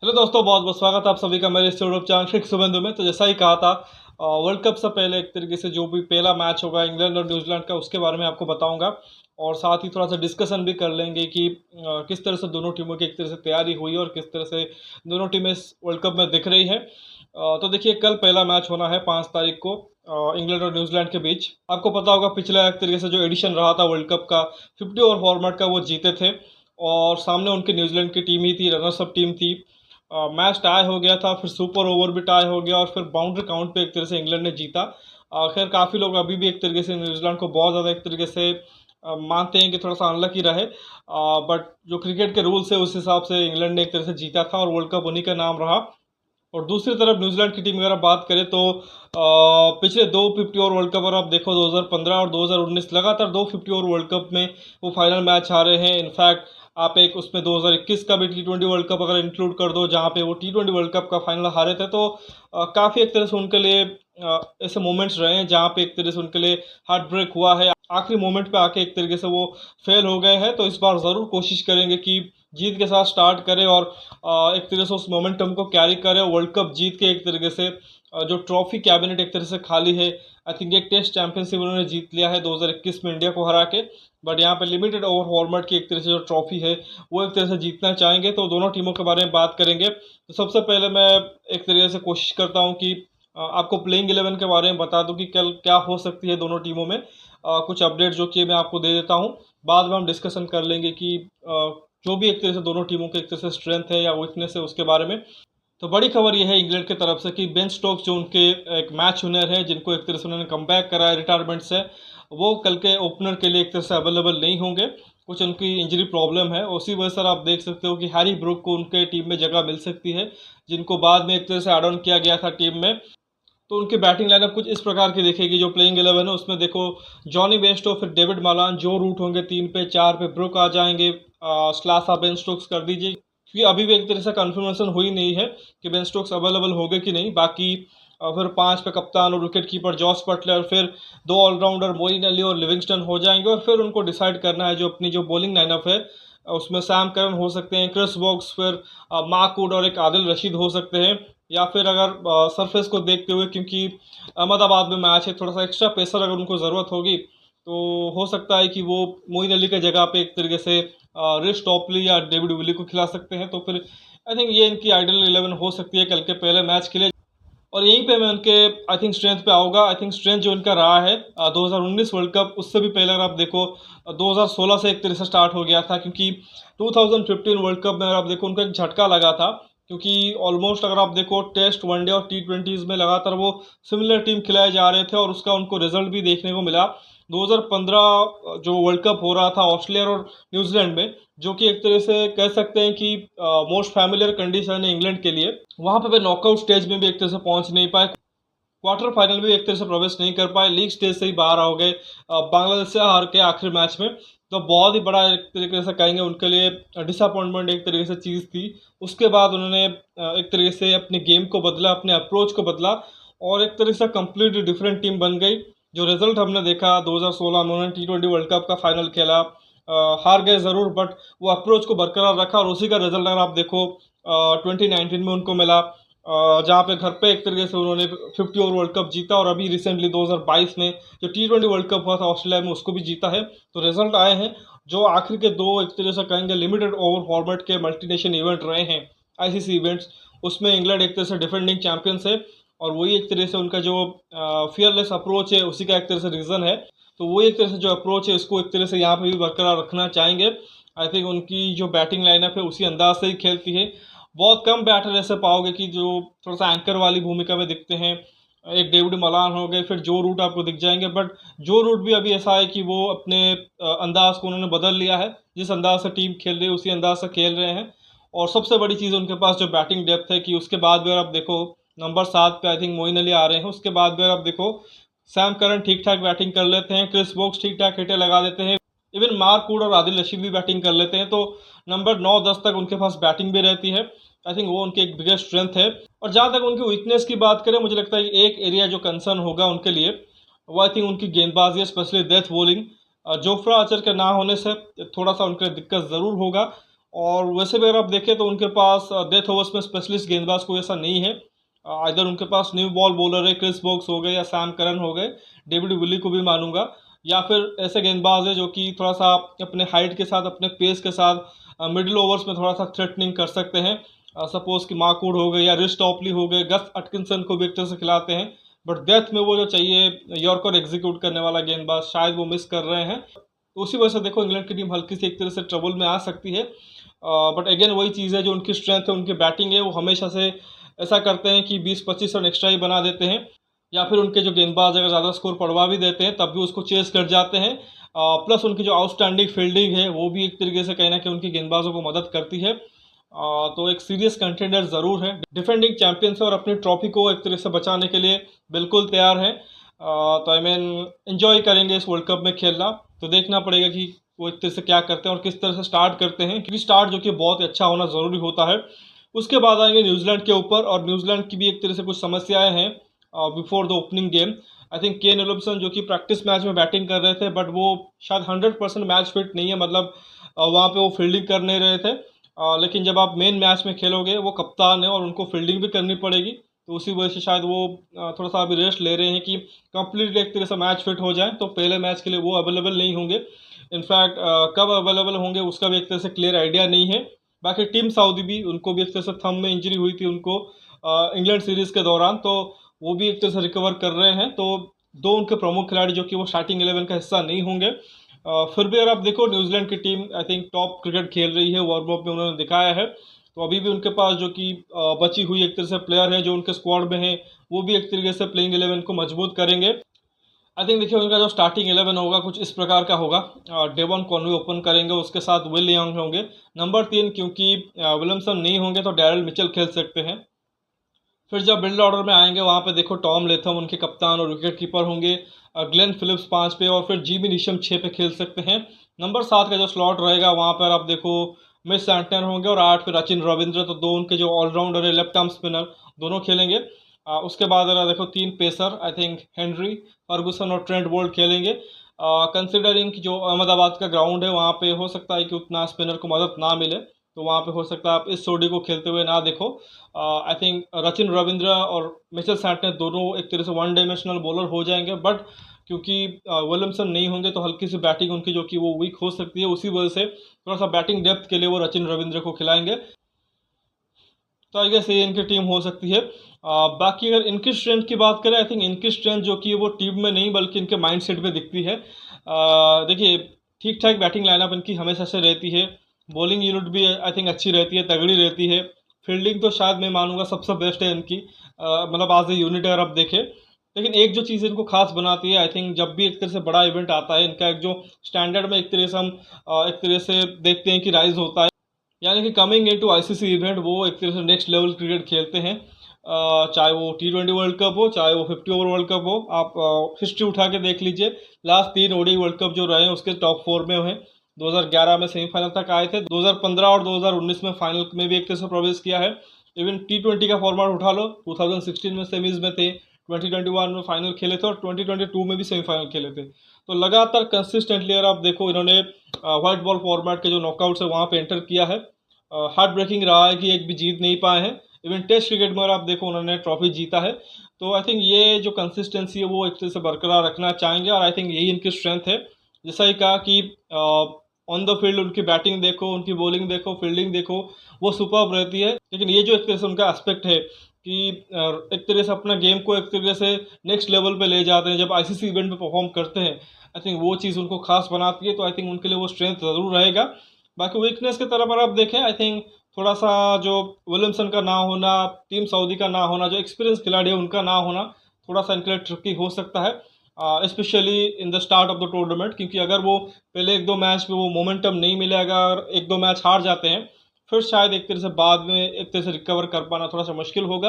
Hello दोस्तों, बहुत बहुत स्वागत है आप सभी का मेरे इस यूट्यूब चैनल क्रिक सुबंधु में। तो जैसा ही कहा था, वर्ल्ड कप से पहले एक तरीके से जो भी पहला मैच होगा इंग्लैंड और न्यूजीलैंड का, उसके बारे में आपको बताऊंगा। और साथ ही थोड़ा सा डिस्कशन भी कर लेंगे कि किस तरह से दोनों टीमों की एक तरह से तैयारी हुई और किस तरह से दोनों टीमें इस वर्ल्ड कप में दिख रही है। तो देखिए, कल पहला मैच होना है 5 तारीख को इंग्लैंड और न्यूजीलैंड के बीच। आपको पता होगा पिछला एक तरीके से जो एडिशन रहा था वर्ल्ड कप का 50 ओवर फॉर्मेट का, वो जीते थे। और सामने उनकी न्यूजीलैंड की टीम ही थी, रनर्स अप टीम थी। मैच टाई हो गया था, फिर सुपर ओवर भी टाई हो गया और फिर बाउंड्री काउंट पे एक तरह से इंग्लैंड ने जीता। खैर काफ़ी लोग अभी भी एक तरीके से न्यूजीलैंड को बहुत ज़्यादा एक तरीके से मानते हैं कि थोड़ा सा अनलकी रहे। बट जो क्रिकेट के रूल्स है उस हिसाब से इंग्लैंड ने एक तरह से जीता था और वर्ल्ड कप उन्हीं का नाम रहा। और दूसरी तरफ न्यूजीलैंड की टीम अगर आप बात करें तो पिछले दो 50 ओवर वर्ल्ड कप अगर आप देखो 2015 और 2019 लगातार दो 50 ओवर वर्ल्ड कप में वो फाइनल मैच हारे हैं। इनफैक्ट आप एक उसमें 2021 का भी T20 वर्ल्ड कप अगर इंक्लूड कर दो, जहाँ पे वो T20 वर्ल्ड कप का फाइनल हारे थे, तो काफ़ी एक तरह से उनके लिए ऐसे मोमेंट्स रहे हैं जहाँ पे एक तरह से उनके लिए हार्ट ब्रेक हुआ है। आखिरी मोमेंट पे आके एक तरीके से वो फेल हो गए हैं। तो इस बार ज़रूर कोशिश करेंगे कि जीत के साथ स्टार्ट करें और एक तरह से उस मोमेंटम को कैरी करें, वर्ल्ड कप जीत के एक तरीके से जो ट्रॉफी कैबिनेट एक तरह से खाली है। आई थिंक एक टेस्ट चैंपियनशिप उन्होंने जीत लिया है 2021 में इंडिया को हरा के। बट यहाँ पे लिमिटेड ओवर फॉर्मेट की एक तरह से जो ट्रॉफी है वो एक तरह से जीतना चाहेंगे। तो दोनों टीमों के बारे में बात करेंगे। तो सबसे पहले मैं एक तरीके से कोशिश करता हूँ कि आपको प्लेइंग 11 के बारे में बता दूं कि कल क्या हो सकती है दोनों टीमों में। कुछ अपडेट जो कि मैं आपको दे देता हूँ, बाद में हम डिस्कशन कर लेंगे कि जो भी एक तरह से दोनों टीमों के एक तरह से स्ट्रेंथ है या वीकनेस है उसके बारे में। तो बड़ी खबर यह है इंग्लैंड की तरफ से कि बेन स्टोक्स जो उनके एक मैच विनर है, जिनको एक तरह से उन्होंने कमबैक करा है रिटायरमेंट से, वो कल के ओपनर के लिए एक तरह से अवेलेबल नहीं होंगे। कुछ उनकी इंजरी प्रॉब्लम है, उसी वजह से आप देख सकते हो कि हैरी ब्रूक को उनके टीम में जगह मिल सकती है, जिनको बाद में एक तरह से एड ऑन किया गया था टीम में। तो उनकी बैटिंग लाइनअप कुछ इस प्रकार की दिखेगी। जो प्लेइंग 11 है उसमें देखो, जॉनी बेस्टो, फिर डेविड मालान, जो रूट होंगे 3 पे, 4 पे ब्रुक आ जाएंगे, स्लासा बेन स्टोक्स कर दीजिए, क्योंकि अभी भी एक तरह से कंफर्मेशन हुई नहीं है कि बेन स्टोक्स अवेलेबल होंगे कि नहीं। बाकी फिर 5 पे कप्तान और विकेट कीपर जॉस बटलर, फिर दो ऑलराउंडर मोइन अली और लिविंगस्टन हो जाएंगे। और फिर उनको डिसाइड करना है जो अपनी जो बॉलिंग लाइनअप है, उसमें सैम करन हो सकते हैं, क्रिस वॉक्स, फिर मार्क वुड और एक आदिल रशीद हो सकते हैं। या फिर अगर सरफेस को देखते हुए, क्योंकि अहमदाबाद में मैच है, थोड़ा सा एक्स्ट्रा पेसर अगर उनको ज़रूरत होगी तो हो सकता है कि वो मोइन अली के जगह पे एक तरीके से रिश टॉपली या डेविड विली को खिला सकते हैं। तो फिर आई थिंक ये इनकी आइडियल 11 हो सकती है कल के पहले मैच के लिए। और यहीं पे मैं उनके आई थिंक स्ट्रेंथ पे आऊँगा। आई थिंक स्ट्रेंथ जो इनका रहा है 2019 वर्ल्ड कप, उससे भी पहले अगर आप देखो 2016 से एक तरह से स्टार्ट हो गया था, क्योंकि 2015 वर्ल्ड कप में अगर आप देखो उनको एक झटका लगा था, क्योंकि ऑलमोस्ट अगर आप देखो टेस्ट, वनडे और T20s में लगातार वो सिमिलर टीम खिलाए जा रहे थे और उसका उनको रिजल्ट भी देखने को मिला। 2015 जो वर्ल्ड कप हो रहा था ऑस्ट्रेलिया और न्यूजीलैंड में, जो कि एक तरह से कह सकते हैं कि मोस्ट फैमिलियर कंडीशन है इंग्लैंड के लिए, वहाँ पे वे नॉकआउट स्टेज में भी एक तरह से पहुंच नहीं पाए, क्वार्टर फाइनल भी एक तरह से प्रवेश नहीं कर पाए, लीग स्टेज से ही बाहर हो गए बांग्लादेश से हार के आखिरी मैच में। तो बहुत ही बड़ा एक तरीके से कहेंगे उनके लिए डिसअपॉइंटमेंट एक तरीके से चीज़ थी। उसके बाद उन्होंने एक तरीके से अपने गेम को बदला, अपने अप्रोच को बदला और एक तरीके से कंप्लीटली डिफरेंट टीम बन गई। जो रिजल्ट हमने देखा 2016 में, उन्होंने T20 वर्ल्ड कप का फाइनल खेला, हार गए ज़रूर, बट वो अप्रोच को बरकरार रखा और उसी का रिजल्ट अगर आप देखो 2019 में उनको मिला, जहाँ पे घर पे एक तरीके से उन्होंने 50 ओवर वर्ल्ड कप जीता और अभी रिसेंटली 2022 में जो T20 वर्ल्ड कप हुआ था ऑस्ट्रेलिया में, उसको भी जीता है। तो रिजल्ट आए हैं जो आखिर के दो एक तरीके से कहेंगे लिमिटेड ओवर फॉर्मेट के मल्टीनेशन इवेंट रहे हैं, ICC इवेंट्स, उसमें इंग्लैंड एक तरह से डिफेंडिंग चैंपियंस है। और वही एक तरह से उनका जो फियरलेस अप्रोच है उसी का एक तरह से रीज़न है। तो वही एक तरह से जो अप्रोच है उसको एक तरह से यहाँ पे भी बरकरार रखना चाहेंगे। आई थिंक उनकी जो बैटिंग लाइनअप है उसी अंदाज से ही खेलती है। बहुत कम बैटर ऐसे पाओगे कि जो थोड़ा सा एंकर वाली भूमिका में दिखते हैं। एक डेविड मलान हो गए, फिर जो रूट आपको दिख जाएंगे, बट जो रूट भी अभी ऐसा है कि वो अपने अंदाज को उन्होंने बदल लिया है, जिस अंदाज से टीम खेल रही है उसी अंदाज से खेल रहे हैं। और सबसे बड़ी चीज़ उनके पास जो बैटिंग डेप्थ है, कि उसके बाद भी अगर आप देखो नंबर 7 पे आई थिंक मोइन अली आ रहे हैं, उसके बाद भी अगर आप देखो सैम करन ठीक ठाक बैटिंग कर लेते हैं, क्रिस वोक्स ठीक ठाक हिटे लगा देते हैं, इवन मार्क वुड और आदिल रशीद भी बैटिंग कर लेते हैं। तो नंबर 9-10 तक उनके पास बैटिंग भी रहती है। आई थिंक वो उनकी एक बिगेस्ट स्ट्रेंथ है। और जहाँ तक उनकी वीकनेस की बात करें, मुझे लगता है कि एक एरिया जो कंसर्न होगा उनके लिए, वो आई थिंक उनकी गेंदबाजी है, specially death bowling. Jofra Archer के ना होने से थोड़ा सा उनके दिक्कत ज़रूर होगा। और वैसे भी अगर आप देखें तो उनके पास डेथ ओवर्स में स्पेशलिस्ट गेंदबाज कोई ऐसा नहीं है। इधर उनके पास न्यू बॉल बॉलर है, क्रिस वोक्स हो गए या सैम करन हो गए, डेविड विली को भी मानूंगा, या फिर ऐसे गेंदबाज है जो कि थोड़ा सा अपने हाइट के साथ, अपने पेस के साथ मिडिल ओवर्स में थोड़ा सा थ्रेटनिंग कर सकते हैं। सपोज कि मार्कवुड हो गए या रिच टॉपली हो गए, गस अटकिंसन को भी एक तरह से खिलाते हैं, बट डेथ में वो जो चाहिए यॉर्कर एग्जीक्यूट करने वाला गेंदबाज शायद वो मिस कर रहे हैं। तो उसी वजह से देखो इंग्लैंड की टीम हल्की सी एक तरह से ट्रबल में आ सकती है। बट अगेन वही चीज़ है, जो उनकी स्ट्रेंथ है, उनकी बैटिंग है, वो हमेशा से ऐसा करते हैं कि 20-25 रन एक्स्ट्रा ही बना देते हैं, या फिर उनके जो गेंदबाज अगर ज़्यादा स्कोर पड़वा भी देते हैं तब भी उसको चेस कर जाते हैं। प्लस उनकी जो आउटस्टैंडिंग फील्डिंग है वो भी एक तरीके से कहीं ना कहीं उनकी गेंदबाजों को मदद करती है। तो एक सीरियस कंटेंडर ज़रूर है, डिफेंडिंग चैंपियंस और अपनी ट्रॉफी को एक तरह से बचाने के लिए बिल्कुल तैयार है। तो आई मीन एंजॉय करेंगे इस वर्ल्ड कप में खेलना। तो देखना पड़ेगा कि वो एक तरह से क्या करते हैं और किस तरह से स्टार्ट करते हैं, क्योंकि स्टार्ट जो कि बहुत अच्छा होना ज़रूरी होता है। उसके बाद आएंगे न्यूजीलैंड के ऊपर, और न्यूजीलैंड की भी एक तरह से कुछ समस्याएं हैं before the opening game. I think Kane Williamson जो कि प्रैक्टिस मैच में बैटिंग कर रहे थे, बट वो शायद 100% मैच फिट नहीं है, मतलब वहाँ पे वो फील्डिंग कर नहीं रहे थे। लेकिन जब आप मेन मैच में खेलोगे, वो कप्तान है और उनको फील्डिंग भी करनी पड़ेगी, तो उसी वजह से शायद वो थोड़ा सा अभी रेस्ट ले रहे हैं कि कंप्लीटली एक तरह से मैच फिट हो जाए। तो पहले मैच के लिए वो अवेलेबल नहीं होंगे। इनफैक्ट कब अवेलेबल होंगे उसका भी एक तरह से क्लियर आइडिया नहीं है। बाकी टीम सऊदी भी, उनको भी एक तरह से थंब में इंजरी हुई थी उनको इंग्लैंड सीरीज़ के दौरान, तो वो भी एक तरह से रिकवर कर रहे हैं। तो दो उनके प्रमुख खिलाड़ी जो कि वो स्टार्टिंग 11 का हिस्सा नहीं होंगे। फिर भी अगर आप देखो न्यूजीलैंड की team I think top cricket खेल रही है, वार्म अप में उन्होंने दिखाया है। तो अभी भी उनके पास जो कि बची हुई एक तरह से प्लेयर है जो उनके स्क्वाड में है, वो भी एक तरीके से प्लेइंग 11 को मजबूत करेंगे। आई थिंक देखिए उनका जो स्टार्टिंग 11 होगा कुछ इस प्रकार का होगा। डेवन कॉनवे ओपन करेंगे, उसके साथ विल यंग होंगे। नंबर 3, क्योंकि विलियमसन नहीं होंगे तो डैरल मिचेल खेल सकते हैं। फिर जब बिल्ड ऑर्डर में आएंगे वहाँ पे देखो टॉम लेथम उनके कप्तान और विकेट कीपर होंगे, ग्लेन फिलिप्स 5 पे, और फिर जीमी नीशम 6 पे खेल सकते हैं। नंबर 7 का जो स्लॉट रहेगा वहाँ पर आप देखो मिस सैंटनर होंगे, और 8 पे रचिन रविंद्र, तो दो उनके जो ऑलराउंडर है, लेफ्ट आर्म स्पिनर, दोनों खेलेंगे। उसके बाद अगर देखो 3 pacer, I think Henry, Ferguson और ट्रेंट बोल्ट खेलेंगे। कंसिडरिंग कि जो अहमदाबाद का ग्राउंड है वहाँ पे हो सकता है कि उतना स्पिनर को मदद ना मिले, तो वहाँ पे हो सकता है आप इस जोड़ी को खेलते हुए ना देखो। आई थिंक रचिन रविंद्र और मिचेल सैंटनर दोनों एक तरह से वन डायमेंशनल बॉलर हो जाएंगे, बट क्योंकि विलियमसन नहीं होंगे तो हल्की सी बैटिंग उनकी जो कि वो वीक हो सकती है, उसी वजह से थोड़ा सा बैटिंग डेप्थ के लिए वो रचिन रविंद्र को खिलाएंगे। तो आई गेस ये इनकी टीम हो सकती है। बाकी अगर इनकी स्ट्रेंथ की बात करें, आई थिंक इनकी स्ट्रेंथ जो कि वो टीम में नहीं बल्कि इनके माइंड सेट में दिखती है। देखिए ठीक ठाक बैटिंग लाइनअप इनकी हमेशा से रहती है, बॉलिंग यूनिट भी आई थिंक अच्छी रहती है, तगड़ी रहती है। फील्डिंग तो शायद मैं मानूंगा सबसे बेस्ट है इनकी, मतलब आज ए यूनिट अगर आप देखें। लेकिन एक जो चीज़ इनको खास बनाती है, आई थिंक जब भी एक तरह से बड़ा इवेंट आता है, इनका एक जो स्टैंडर्ड में एक तरह से हम एक तरह से देखते हैं कि राइज होता है, यानी कि coming into ICC event वो एक तरह से नेक्स्ट लेवल क्रिकेट खेलते हैं। चाहे वो T20 वर्ल्ड कप हो, चाहे वो 50 ओवर वर्ल्ड कप हो, आप हिस्ट्री उठा के देख लीजिए। लास्ट 3 ओडी वर्ल्ड कप जो रहे हैं उसके टॉप 4 में हैं। 2011 में सेमीफाइनल तक आए थे, 2015 और 2019 में फाइनल में भी एक तरह से प्रवेश किया है। इवन T20 का फॉर्मेट उठा लो, 2016 में सेमीज में थे, 2021 में फाइनल खेले थे और 2022 में भी सेमीफाइनल खेले थे। तो लगातार कंसिस्टेंटली अगर आप देखो इन्होंने व्हाइट बॉल फॉर्मेट के जो नॉकआउट्स है वहाँ पे एंटर किया है। हार्ट ब्रेकिंग रहा है कि एक भी जीत नहीं पाए हैं। इवन टेस्ट क्रिकेट में अगर आप देखो उन्होंने ट्रॉफी जीता है। तो आई थिंक ये जो कंसिस्टेंसी है वो एक तरह से बरकरार रखना चाहेंगे, और आई थिंक यही इनकी स्ट्रेंथ है। जैसा ही कहा कि ऑन द फील्ड उनकी बैटिंग देखो, उनकी बॉलिंग देखो, फील्डिंग देखो, वो सुपर्ब रहती है। लेकिन ये जो एक तरह से उनका एस्पेक्ट है कि एक तरह से अपना गेम को एक तरह से नेक्स्ट लेवल पे ले जाते हैं जब आईसीसी इवेंट में परफॉर्म करते हैं, आई थिंक वो चीज़ उनको खास बनाती है। तो आई थिंक उनके लिए वो स्ट्रेंथ ज़रूर रहेगा। बाकी वीकनेस की तरफ अगर आप देखें, आई थिंक थोड़ा सा जो विलियमसन का ना होना, टीम सऊदी का ना होना, जो एक्सपीरियंस खिलाड़ी है उनका ना होना, थोड़ा सा इनके लिए ट्रिकी हो सकता है, specially in the start of the tournament. क्योंकि अगर वो पहले 1-2 मैच में वो मोमेंटम नहीं मिलेगा, अगर 1-2 मैच हार जाते हैं, फिर शायद एक तरह से बाद में एक तरह से रिकवर कर पाना थोड़ा सा मुश्किल होगा।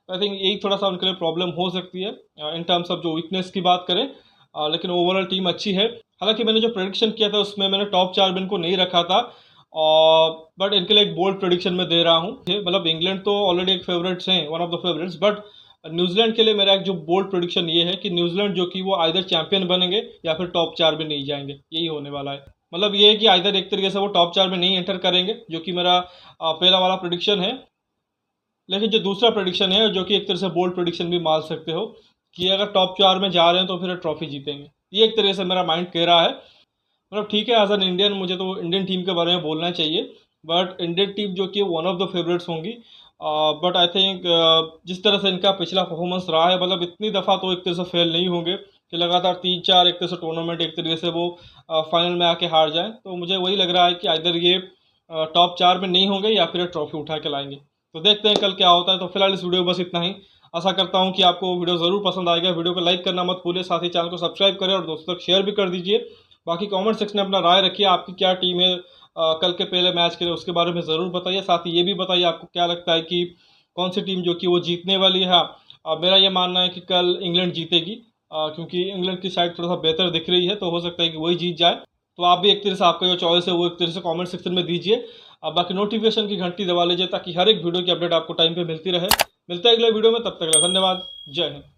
आई थिंक यही थोड़ा सा उनके लिए प्रॉब्लम हो सकती है इन टर्म्स ऑफ जो वीकनेस की बात करें। लेकिन ओवरऑल टीम अच्छी है। हालांकि मैंने जो प्रेडिक्शन किया था उसमें मैंने टॉप 4 में इनको नहीं रखा था, और बट इनके लिए एक बोल्ड प्रेडिक्शन में दे रहा हूँ। मतलब इंग्लैंड तो ऑलरेडी एक फेवरेट्स हैं, one of the favourites, but New Zealand के लिए मेरा एक जो बोल्ड प्रेडिक्शन ये है कि न्यूजीलैंड जो कि वो आइदर चैंपियन बनेंगे या फिर टॉप 4 में नहीं जाएंगे, यही होने वाला है। मतलब ये है कि आइदर एक तरीके से वो टॉप 4 में नहीं एंटर करेंगे, जो कि मेरा पहला वाला प्रेडिक्शन है। लेकिन जो दूसरा प्रेडिक्शन है, जो कि एक तरह से बोल्ड प्रेडिक्शन भी मान सकते हो, कि अगर टॉप 4 में जा रहे हैं तो फिर ट्रॉफी जीतेंगे। ये एक तरीके से मेरा माइंड कह रहा है। मतलब ठीक है, एज एन इंडियन मुझे तो इंडियन टीम के बारे में बोलना चाहिए, बट इंडियन टीम जो कि वन ऑफ द फेवरेट्स होंगी। बट आई थिंक जिस तरह से इनका पिछला परफॉर्मेंस रहा है, मतलब इतनी दफ़ा तो एक तरह से फेल नहीं होंगे कि लगातार 3-4 एक तरह से टूर्नामेंट एक तरीके से वो फाइनल में आके हार जाएं। तो मुझे वही लग रहा है कि इधर ये टॉप 4 में नहीं होंगे या फिर ट्रॉफी उठा के लाएंगे। तो देखते हैं कल क्या होता है। तो फिलहाल इस वीडियो में बस इतना ही। आशा करता हूँ कि आपको वीडियो ज़रूर पसंद आएगा। वीडियो को लाइक करना मत भूलिए, साथ ही चैनल को सब्सक्राइब करें और दोस्तों तक शेयर भी कर दीजिए। बाकी कमेंट सेक्शन में अपना राय रखिए, आपकी क्या टीम है कल के पहले मैच के लिए, उसके बारे में ज़रूर बताइए। साथ ही ये भी बताइए आपको क्या लगता है कि कौन सी टीम जो कि वो जीतने वाली है। मेरा ये मानना है कि कल इंग्लैंड जीतेगी, क्योंकि इंग्लैंड की साइड थोड़ा सा बेहतर दिख रही है, तो हो सकता है कि वही जीत जाए। तो आप भी एक तरह से आपका जो चॉइस है वो एक तरह से कमेंट सेक्शन में दीजिए। बाकी नोटिफिकेशन की घंटी दबा लीजिए ताकि हर एक वीडियो की अपडेट आपको टाइम पे मिलती रहे। मिलता है अगले वीडियो में, तब तक के लिए धन्यवाद। जय हिंद।